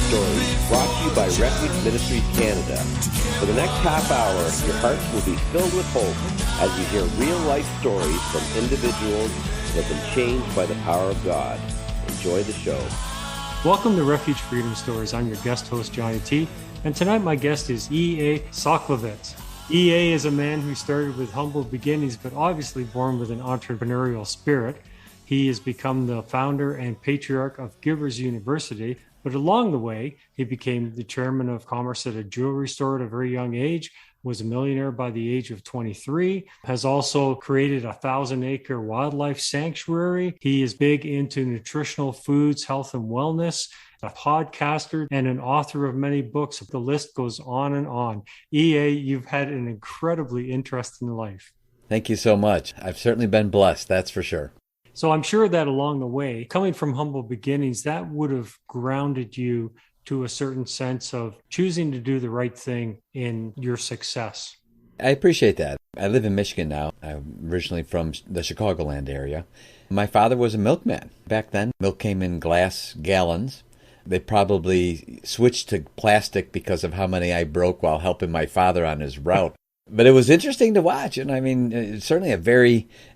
Stories, brought to you by Refuge Ministries Canada. For the next half hour, your hearts will be filled with hope as you hear real-life stories from individuals that have been changed by the power of God. Enjoy the show. Welcome to Refuge Freedom Stories. I'm your guest host, Johnny T. And tonight my guest is EA Csolkovits. EA is a man who started with humble beginnings, but obviously born with an entrepreneurial spirit. He has become the founder and patriarch of Givers University, but along the way, he became the chairman of commerce at a jewelry store at a very young age, was a millionaire by the age of 23, has also created a 1,000-acre wildlife sanctuary. He is big into nutritional foods, health and wellness, a podcaster, and an author of many books. The list goes on and on. EA, you've had an incredibly interesting life. Thank you so much. I've certainly been blessed, that's for sure. So I'm sure that along the way, coming from humble beginnings, that would have grounded you to a certain sense of choosing to do the right thing in your success. I appreciate that. I live in Michigan now. I'm originally from the Chicagoland area. My father was a milkman. Back then, milk came in glass gallons. They probably switched to plastic because of how many I broke while helping my father on his route. But it was interesting to watch, and I mean, it's certainly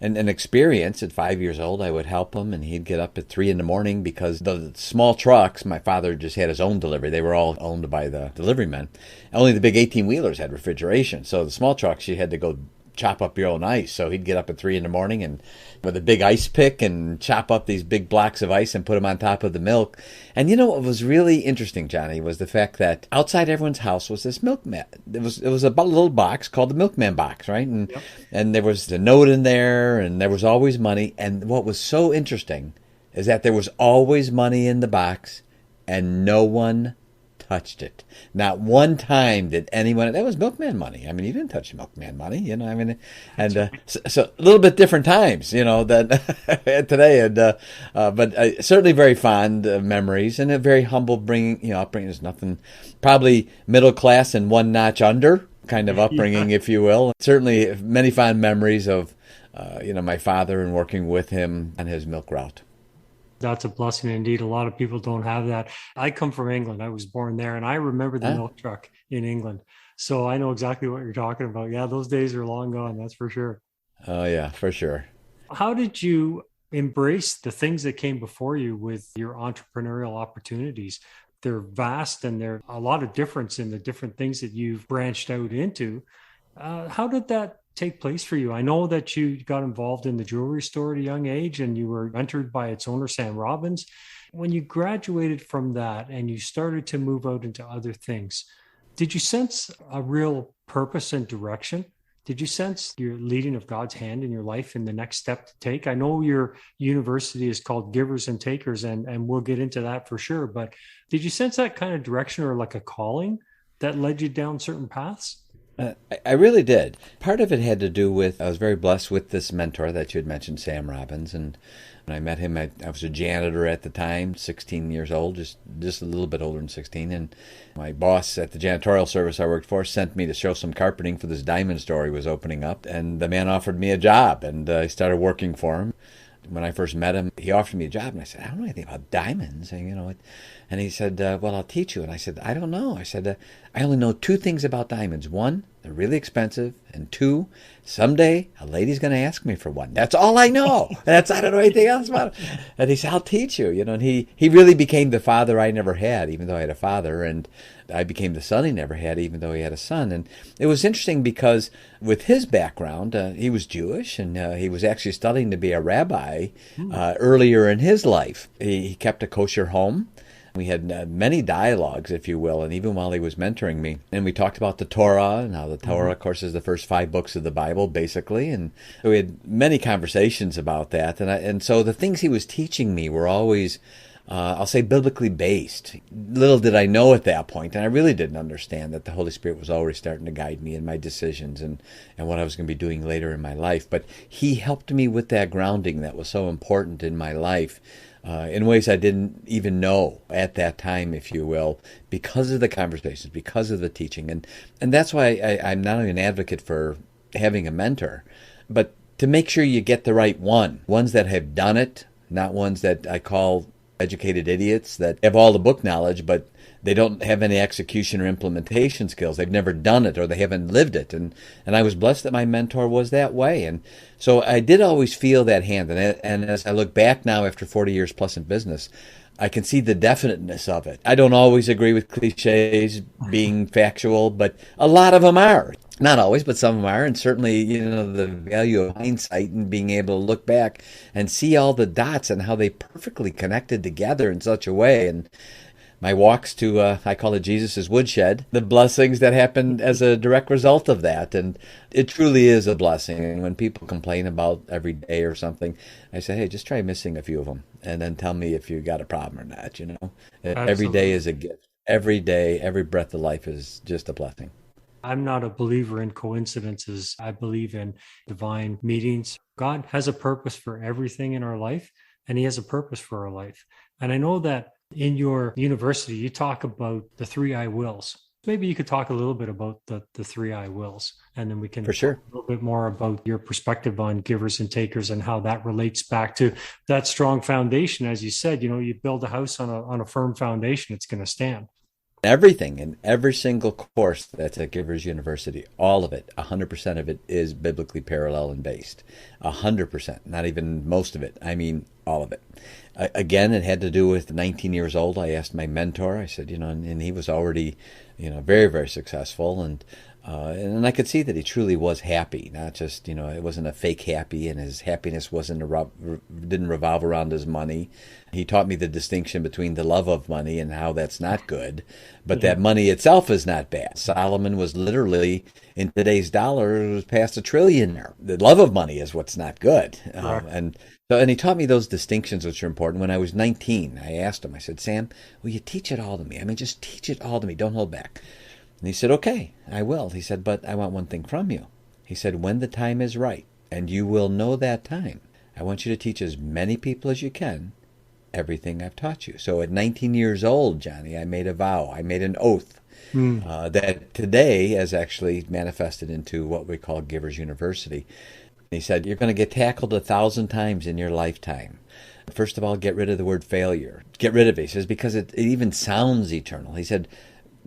an experience. At 5 years old, I would help him, and he'd get up at 3 a.m. because the small trucks, my father just had his own delivery. They were all owned by the deliverymen. Only the big 18-wheelers had refrigeration, so the small trucks, you had to go chop up your own ice. So he'd get up at 3 a.m. and with a big ice pick and chop up these big blocks of ice and put them on top of the milk. And you know what was really interesting, Johnny, was the fact that outside everyone's house was this milkman. It was a little box called the milkman box, right? And yep. And there was the note in there, and there was always money. And what was so interesting is that there was always money in the box, and no one touched it. Not one time did anyone. That was milkman money. I mean, you didn't touch milkman money, you know. I mean, and so a little bit different times, you know, than today. And but certainly very fond memories and a very humble upbringing. There's nothing, probably middle class and one notch under kind of upbringing, if you will. Certainly many fond memories of my father and working with him on his milk route. That's a blessing indeed. A lot of people don't have that. I come from England. I was born there, and I remember the milk truck in England. So I know exactly what you're talking about. Yeah, those days are long gone, that's for sure. Oh, yeah, for sure. How did you embrace the things that came before you with your entrepreneurial opportunities? They're vast, and there's a lot of difference in the different things that you've branched out into. How did that take place for you? I know that you got involved in the jewelry store at a young age and you were mentored by its owner, Sam Robbins. When you graduated from that and you started to move out into other things, did you sense a real purpose and direction? Did you sense your leading of God's hand in your life in the next step to take? I know your university is called Givers and Takers, and we'll get into that for sure. But did you sense that kind of direction or like a calling that led you down certain paths? I really did. Part of it had to do with, I was very blessed with this mentor that you had mentioned, Sam Robbins. And when I met him, I was a janitor at the time, 16 years old, just a little bit older than 16. And my boss at the janitorial service I worked for sent me to show some carpeting for this diamond store he was opening up. And the man offered me a job, and I started working for him. When I first met him, he offered me a job, and I said, I don't know anything about diamonds. And he said, well, I'll teach you. And I said, I don't know. I said, I only know 2 things about diamonds. 1, they're really expensive. And 2, someday a lady's going to ask me for one. That's all I know. I don't know anything else about it. And he said, I'll teach you. And he really became the father I never had, even though I had a father. And I became the son he never had, even though he had a son. And it was interesting because with his background, he was Jewish, and he was actually studying to be a rabbi earlier in his life. He kept a kosher home. We had many dialogues, if you will, and even while he was mentoring me. And we talked about the Torah, and how the Torah, of course, is the first 5 books of the Bible, basically. And so we had many conversations about that. And so the things he was teaching me were always, I'll say, biblically based. Little did I know at that point, and I really didn't understand that the Holy Spirit was already starting to guide me in my decisions and what I was going to be doing later in my life. But he helped me with that grounding that was so important in my life. In ways I didn't even know at that time, if you will, because of the conversations, because of the teaching. And that's why I'm not only an advocate for having a mentor, but to make sure you get the right ones that have done it, not ones that I call educated idiots that have all the book knowledge, but they don't have any execution or implementation skills. They've never done it or they haven't lived it. And I was blessed that my mentor was that way. And so I did always feel that hand. And as I look back now after 40 years plus in business, I can see the definiteness of it. I don't always agree with cliches being factual, but a lot of them are. Not always, but some of them are. And certainly, the value of hindsight and being able to look back and see all the dots and how they perfectly connected together in such a way. And my walks to, I call it Jesus' woodshed, the blessings that happened as a direct result of that. And it truly is a blessing. And when people complain about every day or something, I say, hey, just try missing a few of them and then tell me if you got a problem or not, Every day is a gift. Every day, every breath of life is just a blessing. I'm not a believer in coincidences. I believe in divine meetings. God has a purpose for everything in our life, and he has a purpose for our life. And I know that in your university, you talk about the 3 I wills. Maybe you could talk a little bit about the 3 I wills, and then we can For sure. talk a little bit more about your perspective on givers and takers and how that relates back to that strong foundation. As you said, you build a house on a firm foundation, it's going to stand. Everything in every single course that's at Givers University, all of it, 100% of it is biblically parallel and based. 100%, not even most of it. I mean, all of it. Again, it had to do with 19 years old. I asked my mentor, I said, and he was already, very, very successful. And I could see that he truly was happy, not just, it wasn't a fake happy, and his happiness didn't revolve around his money. He taught me the distinction between the love of money and how that's not good, but that money itself is not bad. Solomon was literally, in today's dollars, past $1 trillion there. The love of money is what's not good. And he taught me those distinctions, which are important. When I was 19, I asked him, I said, Sam, will you teach it all to me? I mean, just teach it all to me. Don't hold back. And he said, okay, I will. He said, but I want one thing from you. He said, when the time is right, and you will know that time, I want you to teach as many people as you can everything I've taught you. So at 19 years old, Johnny, I made a vow. I made an oath that today has actually manifested into what we call Givers University. He said, you're going to get tackled 1,000 times in your lifetime. First of all, get rid of the word failure. Get rid of it. He says, because it even sounds eternal. He said,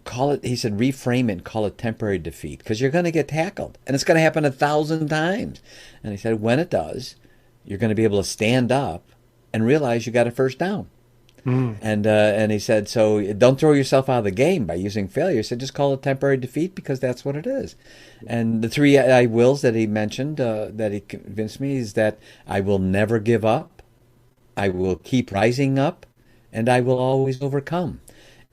reframe it and call it temporary defeat, because you're going to get tackled and it's going to happen 1,000 times. And he said, when it does, you're going to be able to stand up and realize you got a first down. And he said, so don't throw yourself out of the game by using failure. He said, just call it temporary defeat, because that's what it is. And the 3 I wills that he mentioned, that he convinced me, is that I will never give up, I will keep rising up, and I will always overcome.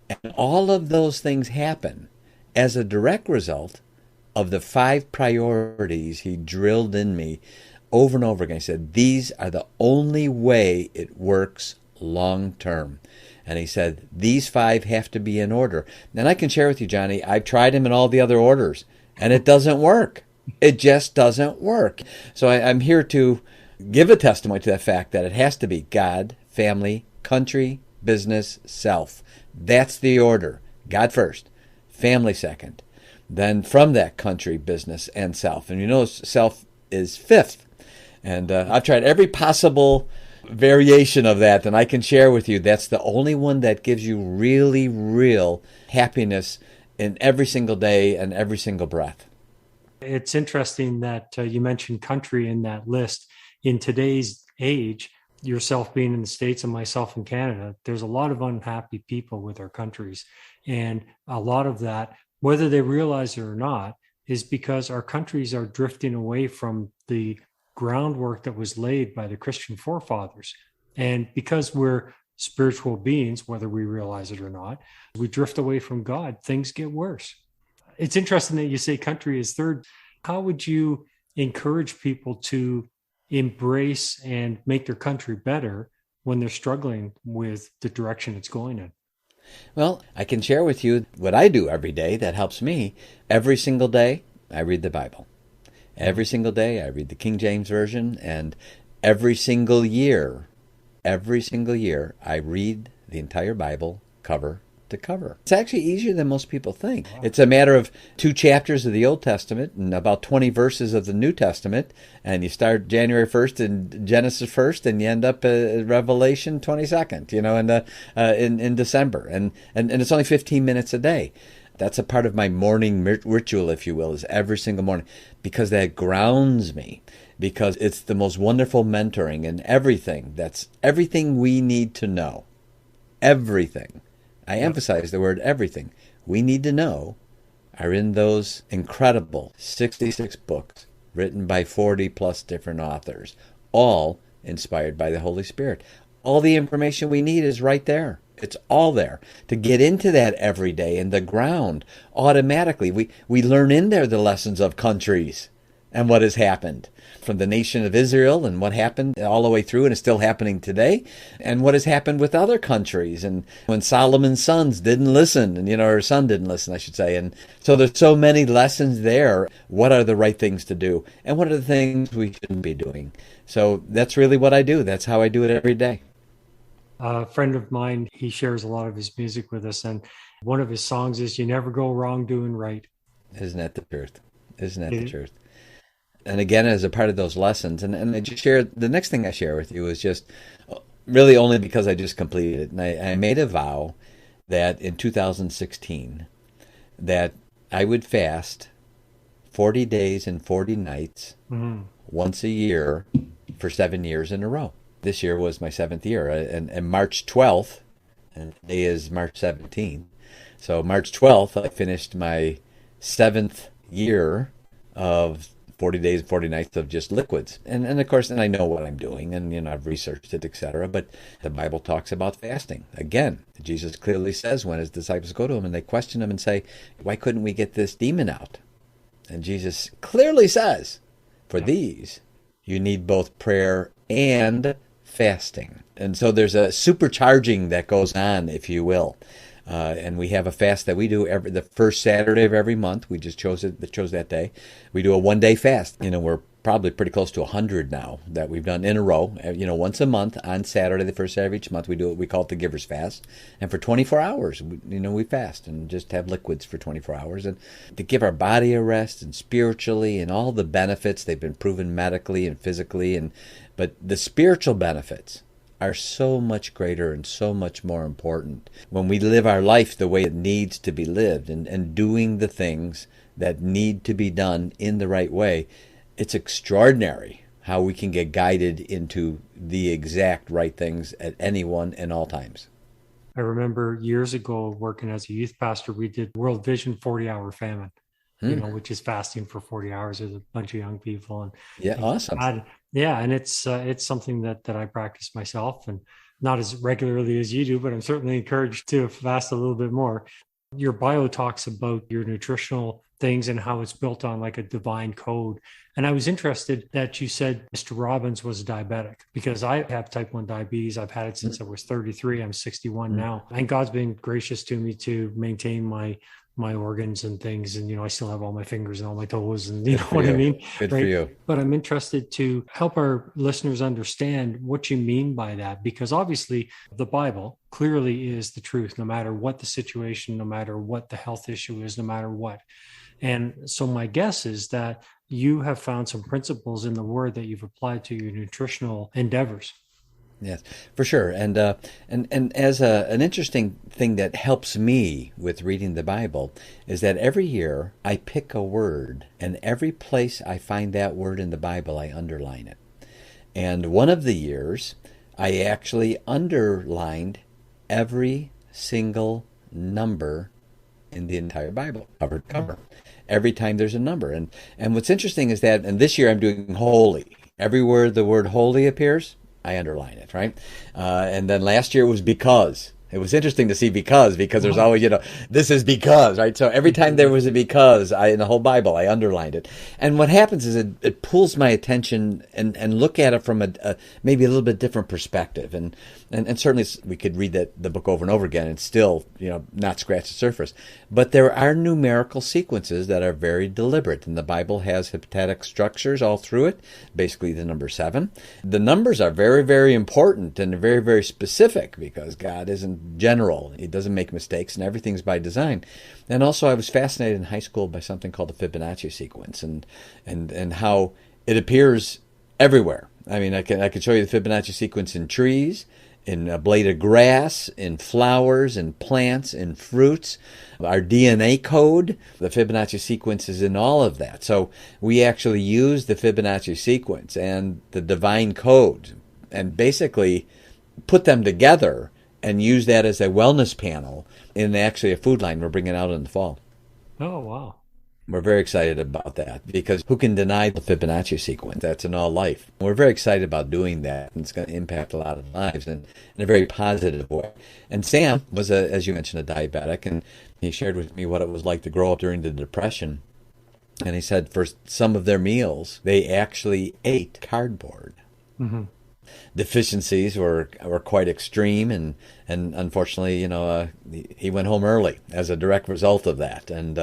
And all of those things happen as a direct result of the 5 priorities he drilled in me over and over again. He said, these are the only way it works long term. And he said, these 5 have to be in order. And I can share with you, Johnny, I've tried them in all the other orders, and it doesn't work. It just doesn't work. So I'm here to give a testimony to the fact that it has to be God, family, country, business, self. That's the order. God first, family second. Then from that, country, business, and self. And self is 5th. And I've tried every possible variation of that, and I can share with you, that's the only one that gives you really, real happiness in every single day and every single breath. It's interesting that you mentioned country in that list. In today's age, yourself being in the States and myself in Canada, there's a lot of unhappy people with our countries. And a lot of that, whether they realize it or not, is because our countries are drifting away from the groundwork that was laid by the Christian forefathers. And because we're spiritual beings, whether we realize it or not, we drift away from God, things get worse. It's interesting that you say country is 3rd. How would you encourage people to embrace and make their country better when they're struggling with the direction it's going in? Well, I can share with you what I do every day that helps me. Every single day, I read the Bible. Every single day, I read the King James Version, and every single year, I read the entire Bible cover to cover. It's actually easier than most people think. Wow. It's a matter of 2 chapters of the Old Testament and about 20 verses of the New Testament, and you start January 1st and Genesis 1st, and you end up at Revelation 22nd, in December. And it's only 15 minutes a day. That's a part of my morning ritual, if you will, is every single morning, because that grounds me, because it's the most wonderful mentoring and everything. That's everything we need to know. Everything. I emphasize the word everything we need to know are in those incredible 66 books written by 40 plus different authors, all inspired by the Holy Spirit. All the information we need is right there. It's all there to get into that every day, and the ground automatically. We learn in there the lessons of countries and what has happened from the nation of Israel and what happened all the way through and is still happening today, and what has happened with other countries. And when Solomon's sons didn't listen, and or son didn't listen, I should say. And so there's so many lessons there. What are the right things to do, and what are the things we shouldn't be doing? So that's really what I do. That's how I do it every day. A friend of mine, he shares a lot of his music with us, and one of his songs is "You Never Go Wrong Doing Right." Isn't that the truth? Isn't that the truth? And again, as a part of those lessons, and I just shared, the next thing I share with you is just really only because I just completed it. And I made a vow that in 2016 that I would fast 40 days and 40 nights once a year for 7 years in a row. This year was my 7th year, and March 12th, and today is March 17th. So March 12th, I finished my 7th year of 40 days, 40 nights of just liquids. And of course, and I know what I'm doing, and I've researched it, etc. But the Bible talks about fasting. Again, Jesus clearly says when his disciples go to him and they question him and say, "Why couldn't we get this demon out?" And Jesus clearly says, "For these, you need both prayer and fasting." And so there's a supercharging that goes on, if you will. And we have a fast that we do the first Saturday of every month. We just chose that day. We do a 1-day fast. We're probably pretty close to 100 now that we've done in a row. Once a month on Saturday, the first Saturday of each month, we do it. We call it the Giver's Fast. And for 24 hours, we fast and just have liquids for 24 hours, and to give our body a rest and spiritually and all the benefits. They've been proven medically and physically, but the spiritual benefits are so much greater and so much more important when we live our life the way it needs to be lived, and doing the things that need to be done in the right way. It's extraordinary how we can get guided into the exact right things at any one and all times. I remember years ago working as a youth pastor, we did World Vision 40-hour famine, which is fasting for 40 hours with a bunch of young people. And yeah, awesome. And it's something that I practice myself, and not as regularly as you do, but I'm certainly encouraged to fast a little bit more. Your bio talks about your nutritional things and how it's built on like a divine code. And I was interested that you said Mr. Robbins was diabetic, because I have type 1 diabetes. I've had it since I was 33. I'm 61 now. And God's been gracious to me to maintain my organs and things. And, I still have all my fingers and all my toes, and you know what I mean? Good for you. But I'm interested to help our listeners understand what you mean by that, because obviously the Bible clearly is the truth, no matter what the situation, no matter what the health issue is, no matter what. And so my guess is that you have found some principles in the Word that you've applied to your nutritional endeavors. Yes, for sure. And as an interesting thing that helps me with reading the Bible is that every year I pick a word, and every place I find that word in the Bible, I underline it. And one of the years, I actually underlined every single number in the entire Bible, cover to cover. Every time there's a number. And what's interesting is that, and this year I'm doing holy. Everywhere the word holy appears, I underline it, right? And then last year it was because. It was interesting to see because there's always, this is because, right? So every time there was a because, in the whole Bible, I underlined it. And what happens is it pulls my attention and look at it from a maybe a little bit different perspective. And certainly we could read the book over and over again and still, not scratch the surface. But there are numerical sequences that are very deliberate. And the Bible has heptadic structures all through it, basically the number 7. The numbers are very, very important and very, very specific, because God isn't general. He doesn't make mistakes, and everything's by design. And also, I was fascinated in high school by something called the Fibonacci sequence, and how it appears everywhere. I mean, I could show you the Fibonacci sequence in trees, in a blade of grass, in flowers, in plants, in fruits. Our DNA code, the Fibonacci sequence is in all of that. So we actually use the Fibonacci sequence and the divine code and basically put them together and use that as a wellness panel in actually a food line we're bringing out in the fall. Oh, wow. We're very excited about that because who can deny the Fibonacci sequence? That's in all life. We're very excited about doing that, and it's going to impact a lot of lives in a very positive way. And Sam was, as you mentioned, a diabetic, and he shared with me what it was like to grow up during the Depression. And he said for some of their meals, they actually ate cardboard. Mm-hmm. Deficiencies were quite extreme, and unfortunately, he went home early as a direct result of that. And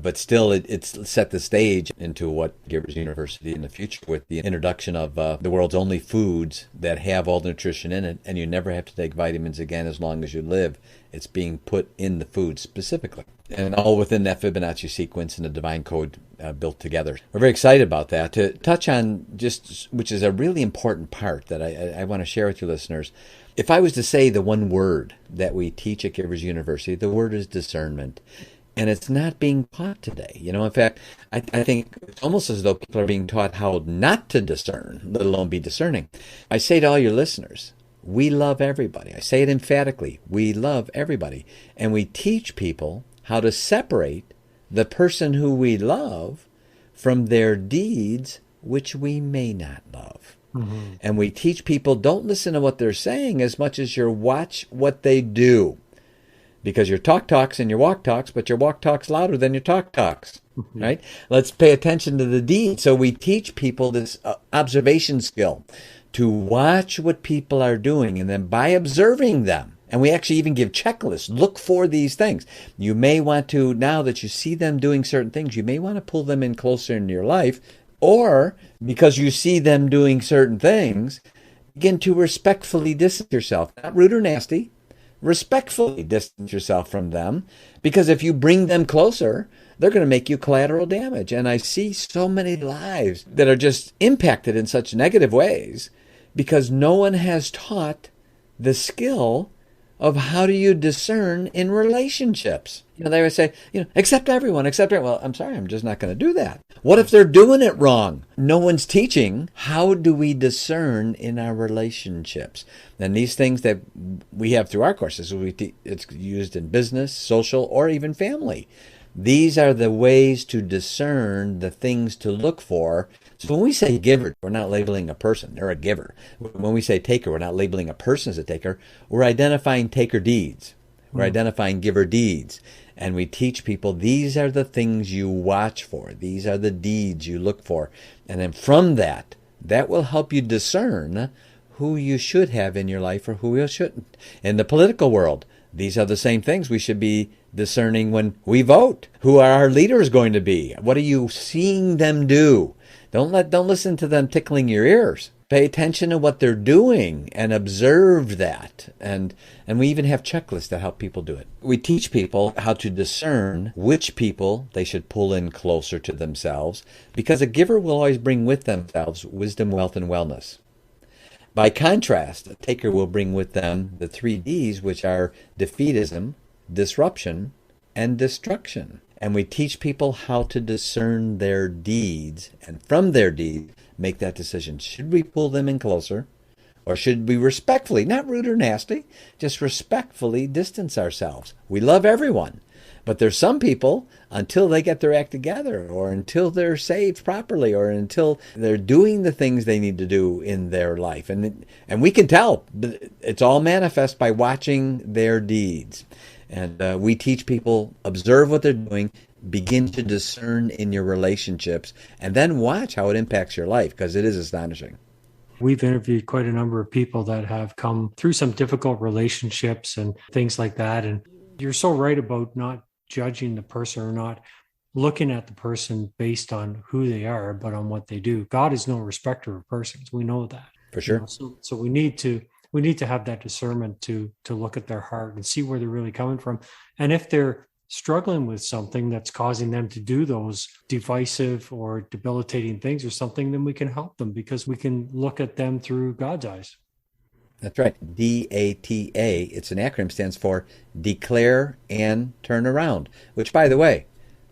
but still, it's set the stage into what Givers University in the future with the introduction of the world's only foods that have all the nutrition in it, and you never have to take vitamins again as long as you live. It's being put in the food specifically, and all within that Fibonacci sequence and the divine code built together. We're very excited about that. To touch on which is a really important part that I want to share with your listeners. If I was to say the one word that we teach at Givers University, the word is discernment. And it's not being taught today. In fact, I think it's almost as though people are being taught how not to discern, let alone be discerning. I say to all your listeners, we love everybody. I say it emphatically. We love everybody. And we teach people how to separate the person who we love from their deeds, which we may not love. Mm-hmm. And we teach people, don't listen to what they're saying as much as you watch what they do. Because your talk talks and your walk talks, but your walk talks louder than your talk talks, right? Let's pay attention to the deed. So we teach people this observation skill to watch what people are doing, and then by observing them, and we actually even give checklists, look for these things. You may want to, now that you see them doing certain things, you may want to pull them in closer in your life, or because you see them doing certain things, begin to respectfully distance yourself, not rude or nasty. Respectfully distance yourself from them, because if you bring them closer, they're going to make you collateral damage. And I see so many lives that are just impacted in such negative ways because no one has taught the skill of how do you discern in relationships. They would say, accept everyone, accept everyone. Well, I'm sorry, I'm just not going to do that. What if they're doing it wrong? No one's teaching. How do we discern in our relationships? And these things that we have through our courses, it's used in business, social, or even family. These are the ways to discern the things to look for. So when we say giver, we're not labeling a person. They're a giver. When we say taker, we're not labeling a person as a taker. We're identifying taker deeds. We're identifying giver deeds. And we teach people these are the things you watch for. These are the deeds you look for. And then from that will help you discern who you should have in your life or who you shouldn't. In the political world, these are the same things we should be discerning when we vote. Who are our leaders going to be? What are you seeing them do? Don't listen to them tickling your ears. Pay attention to what they're doing and observe that. And we even have checklists that help people do it. We teach people how to discern which people they should pull in closer to themselves, because a giver will always bring with themselves wisdom, wealth, and wellness. By contrast, a taker will bring with them the 3 Ds, which are defeatism, disruption, and destruction. And we teach people how to discern their deeds, and from their deeds, make that decision. Should we pull them in closer, or should we respectfully, not rude or nasty, just respectfully distance ourselves? We love everyone, but there's some people, until they get their act together, or until they're saved properly, or until they're doing the things they need to do in their life. And we can tell. It's all manifest by watching their deeds. And we teach people, observe what they're doing, begin to discern in your relationships, and then watch how it impacts your life, because it is astonishing. We've interviewed quite a number of people that have come through some difficult relationships and things like that. And you're so right about not judging the person or not looking at the person based on who they are, but on what they do. God is no respecter of persons. We know that. For sure. So we need to we need to have that discernment to look at their heart and see where they're really coming from. And if they're struggling with something that's causing them to do those divisive or debilitating things or something, then we can help them because we can look at them through God's eyes. That's right. DATA. It's an acronym, stands for Declare and Turn Around, which, by the way,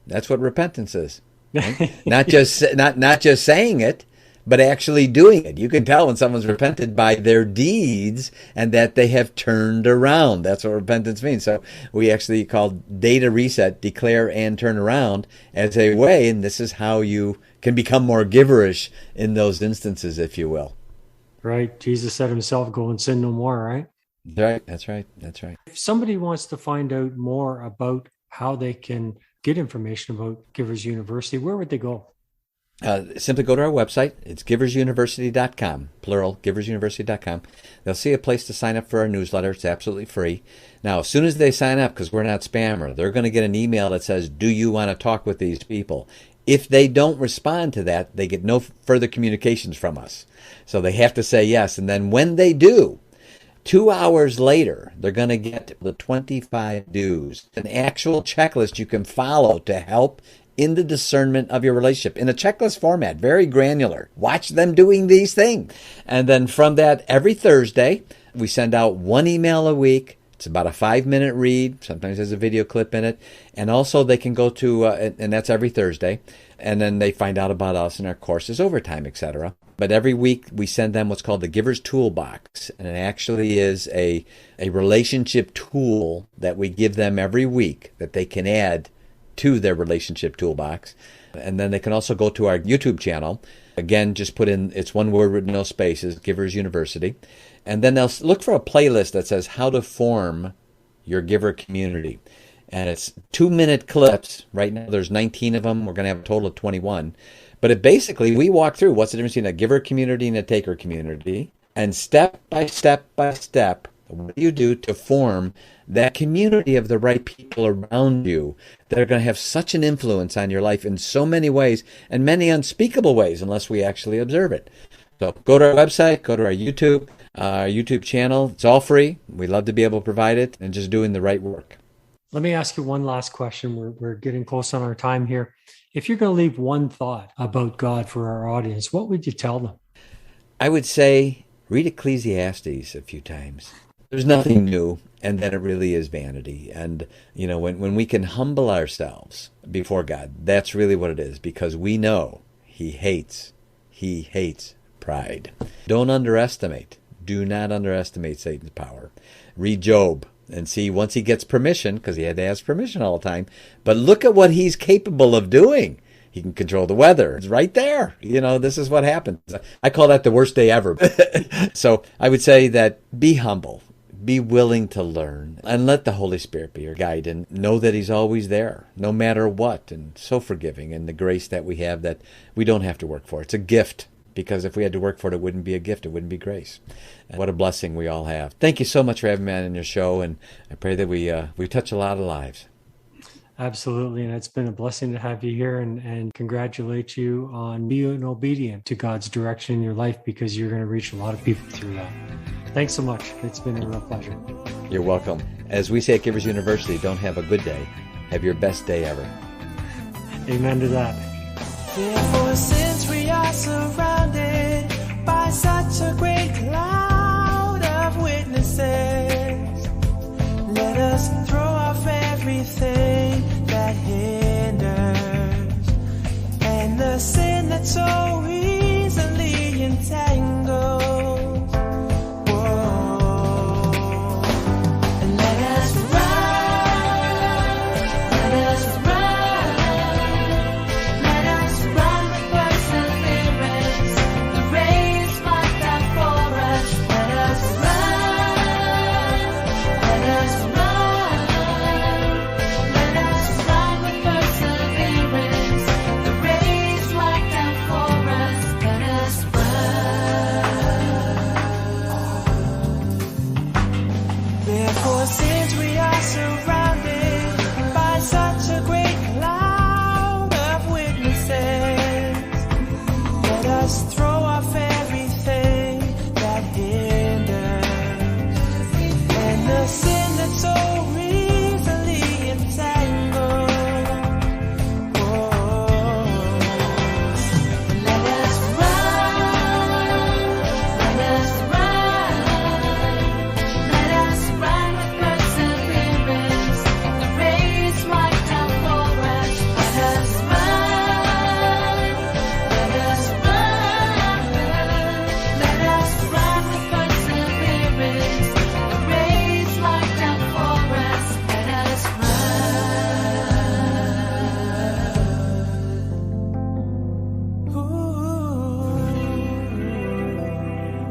that's what repentance is. Right? not just saying it, but actually doing it. You can tell when someone's repented by their deeds and that they have turned around. That's what repentance means. So we actually call data reset, declare and turn around as a way, and this is how you can become more giverish in those instances, if you will. Right. Jesus said himself, go and sin no more, right? That's right. If somebody wants to find out more about how they can get information about Givers University, where would they go? Simply go to our website. It's giversuniversity.com, plural, giversuniversity.com. They'll see a place to sign up for our newsletter. It's absolutely free. Now, as soon as they sign up, because we're not spammer, they're going to get an email that says, do you want to talk with these people? If they don't respond to that, they get no further communications from us. So they have to say yes. And then when they do, 2 hours later, they're going to get the 25 do's, an actual checklist you can follow to help in the discernment of your relationship in a checklist format, very granular. Watch them doing these things. And then from that, every Thursday, we send out one email a week. It's about a 5-minute read. Sometimes there's a video clip in it. And also they can go to, and that's every Thursday. And then they find out about us and our courses, overtime, etc. But every week we send them what's called the Giver's Toolbox. And it actually is a relationship tool that we give them every week that they can add to their relationship toolbox. And then they can also go to our YouTube channel. Again, just put in, it's one word with no spaces, Givers University. And then they'll look for a playlist that says how to form your giver community. And it's 2-minute clips. Right now there's 19 of them. We're going to have a total of 21. But it basically, we walk through what's the difference between a giver community and a taker community. And step by step by step, what do you do to form that community of the right people around you that are going to have such an influence on your life in so many ways and many unspeakable ways unless we actually observe it. So go to our website, go to our YouTube channel. It's all free. We love to be able to provide it and just doing the right work. Let me ask you one last question. We're getting close on our time here. If you're going to leave one thought about God for our audience, what would you tell them? I would say read Ecclesiastes a few times. There's nothing new, and that it really is vanity. And, you know, when we can humble ourselves before God, that's really what it is, because we know He hates pride. Do not underestimate Satan's power. Read Job and see once he gets permission, because he had to ask permission all the time, but look at what he's capable of doing. He can control the weather. It's right there. You know, this is what happens. I call that the worst day ever. So I would say that be humble. Be willing to learn and let the Holy Spirit be your guide and know that He's always there, no matter what, and so forgiving, and the grace that we have that we don't have to work for. It's a gift, because if we had to work for it, it wouldn't be a gift. It wouldn't be grace. And what a blessing we all have. Thank you so much for having me on your show, and I pray that we touch a lot of lives. Absolutely. And it's been a blessing to have you here and congratulate you on being obedient to God's direction in your life, because you're going to reach a lot of people through that. Thanks so much. It's been a real pleasure. You're welcome. As we say at Givers University, don't have a good day. Have your best day ever. Amen to that. Therefore, since we are surrounded by such a great cloud of witnesses, let us throw off everything that hinders and the sin that so easily entangles.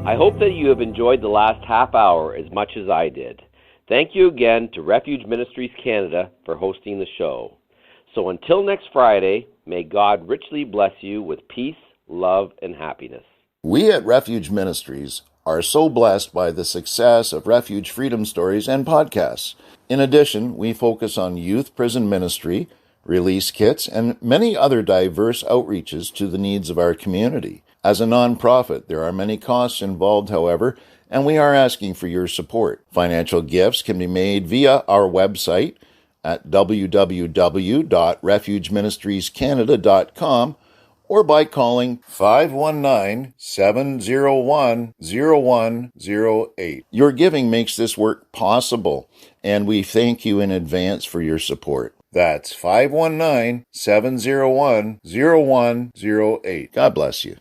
I hope that you have enjoyed the last half hour as much as I did. Thank you again to Refuge Ministries Canada for hosting the show. So until next Friday, may God richly bless you with peace, love, and happiness. We at Refuge Ministries are so blessed by the success of Refuge Freedom Stories and podcasts. In addition, we focus on youth prison ministry, release kits, and many other diverse outreaches to the needs of our community. As a nonprofit, there are many costs involved, however, and we are asking for your support. Financial gifts can be made via our website at www.refugeministriescanada.com or by calling 519-701-0108. Your giving makes this work possible, and we thank you in advance for your support. That's 519-701-0108. God bless you.